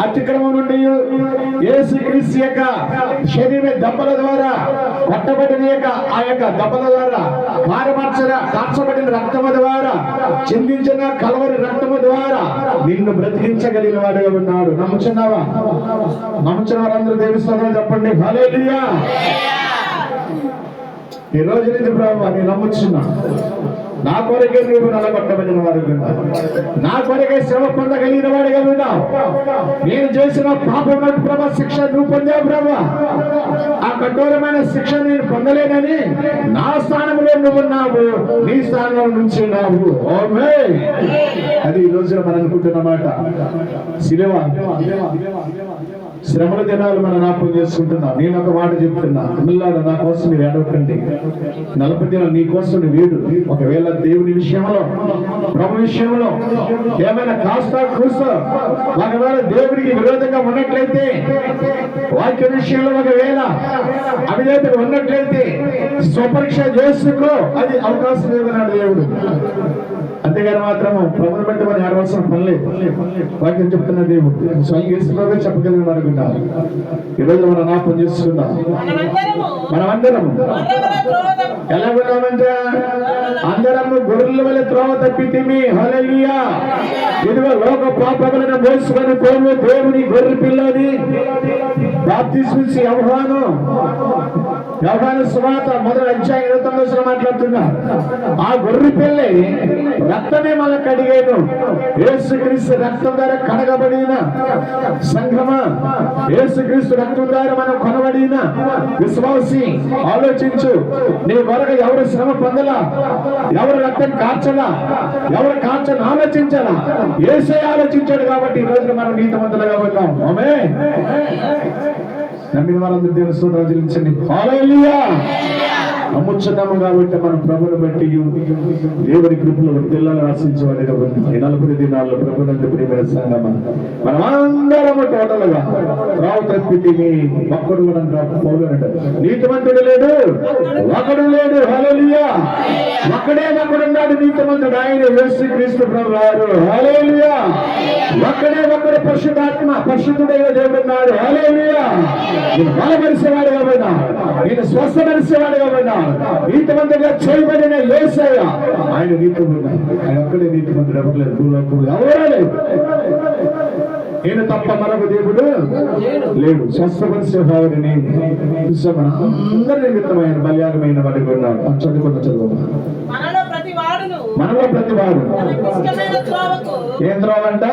అతిక్రమం నుండి యేసుక్రీస్తు యొక్క శరీర దెబ్బల ద్వారా కొట్టబడిన ఆ యొక్క దెబ్బల ద్వారా కార్చబడిన రక్తము ద్వారా చిందించిన కలవరి రక్తము ద్వారా నిన్ను బ్రతికించగలిగిన వాడుగా ఉన్నాడు. నమ్ముచున్నావా? నమ్ముచున్న వారందరూ దేవుని స్తోత్రం చెప్పండి. హల్లెలూయా. ఈ రోజు నుంచి ప్రభువా నేను నమ్ముచున్నా, నా కొరకే నీవు నలగొట్టబడిన వాడుగా ఉన్నావు, నా కొరకే శ్రమ పొందగలిగిన వాడిగా ఉన్నావు. నేను చేసిన పాపం ప్రభా శిక్ష నువ్వు పొందావు ప్రభా. ఆ కఠోరమైన శిక్ష నేను పొందలేనని నా స్థానంలో నువ్వు ఉన్నావు, నీ స్థానంలో నుంచి ఉన్నావు. ఆమేన్. అది ఈ రోజున మనం అనుకుంటున్నమాట. శిలువ శ్రమల దినాలు మనం జ్ఞాపకం చేసుకుంటున్నాం. నేను ఒక మాట చెప్తున్నా, పిల్లలు నా కోసం మీరు ఏడవకండి. 40 దినాలు నీ కోసం నువ్వు వేడు. ఒకవేళ దేవుని విషయంలో, ప్రభు విషయంలో ఏమైనా కాస్త కూస్తా ఒకవేళ దేవునికి విరోధంగా ఉన్నట్లయితే, వాక్య విషయంలో ఒకవేళ అవిధేయతగా ఉన్నట్లయితే స్వపరీక్ష చేసుకో. అది అవకాశం లేదన్నాడు దేవుడు. అంతేగాని మాత్రము ప్రభుని బట్టి మనం ఏడవలసిన పని లేదు. వాక్యం చెప్తున్న దేవుడు స్వయం యేసుప్రభువే చెప్పగలిగిన అనుకుంటారు. ఈరోజు మనం జ్ఞాపకం చేసుకుందాం. మనమందరం ఎలా ఉన్నామంటే అందరము గొర్రెల వలె త్రోవ తప్పితిమి. హల్లెలూయా. ఇదిగో లోక పాపములను మోసుకొని పోవు దేవుని గొర్రె పిల్లని బాప్తిస్మిచ్చి యోహాను సువార్త 1:29 మాట్లాడుతున్నారు. ఆ గొర్రె పిల్ల రక్తమే మనకు కడిగేను. యేసుక్రీస్తు రక్తం ద్వారా కడగబడిన సంఘమా, యేసుక్రీస్తు రక్తం ద్వారా మనం కొనబడిన విశ్వాసి, ఆలోచించు. నీ కొరకు ఎవరు శ్రమ పొందలా, ఎవరు రక్తం కార్చలా, ఎవరు కార్చని ఆలోచించాలా, యేసే ఆలోచించాడు. కాబట్టి ఈ రోజున మనం నీతిమంతులుగా ఉన్నాం. ఆమేన్. నమ్మిన వారందరూ దేవుని స్తోత్రాలు చెల్లించండి. హల్లెలూయా. నమ్ముచున్నాము కాబట్టి మనం ప్రభుని బట్టి దేవుని కృపలో వర్ధిల్లాలని ఆశించేవాడిగా ఉంది. 40 దినాల్లో ప్రభునందు ప్రియమైన సంగమా మనమందరము టోటల్గా రావు తప్పితిమి. ఒక్కడు కూడా పౌలు అంటాడు, నీతిమంతుడు లేడు, ఒకడు లేడు. హల్లెలూయా. ఒకడున్నాడు నీతిమంతుడు, ఆయన యేసుక్రీస్తు ప్రభువారు. హల్లెలూయా. ఒక్కడు పరిశుద్ధాత్మ, పరిశుద్ధుడైన దేవుడు ఉన్నాడు. హల్లెలూయా. నేను బలపరిచేవాడుగా ఉన్నా, నేను స్వస్థపరిచేవాడుగా ఉన్నా, నీతిమంతుడిగా చేయబడిన యేసయ్య ఆయన నీతిమంతుడు. ఆయన ఒక్కడే నీతిమంతుడు, ఎవరు లేదు భూలోకంలో, ఎవరూ లేదు. నేను తప్ప మరొక దేవుడు లేడు. స్వస్థపరిచే భావని అందరి నిమిత్తమైన బల్యాగమైన వాడికి ఉన్నాడు. చదువు మనలో ప్రతి వాడు ఏం త్రోవ అంట?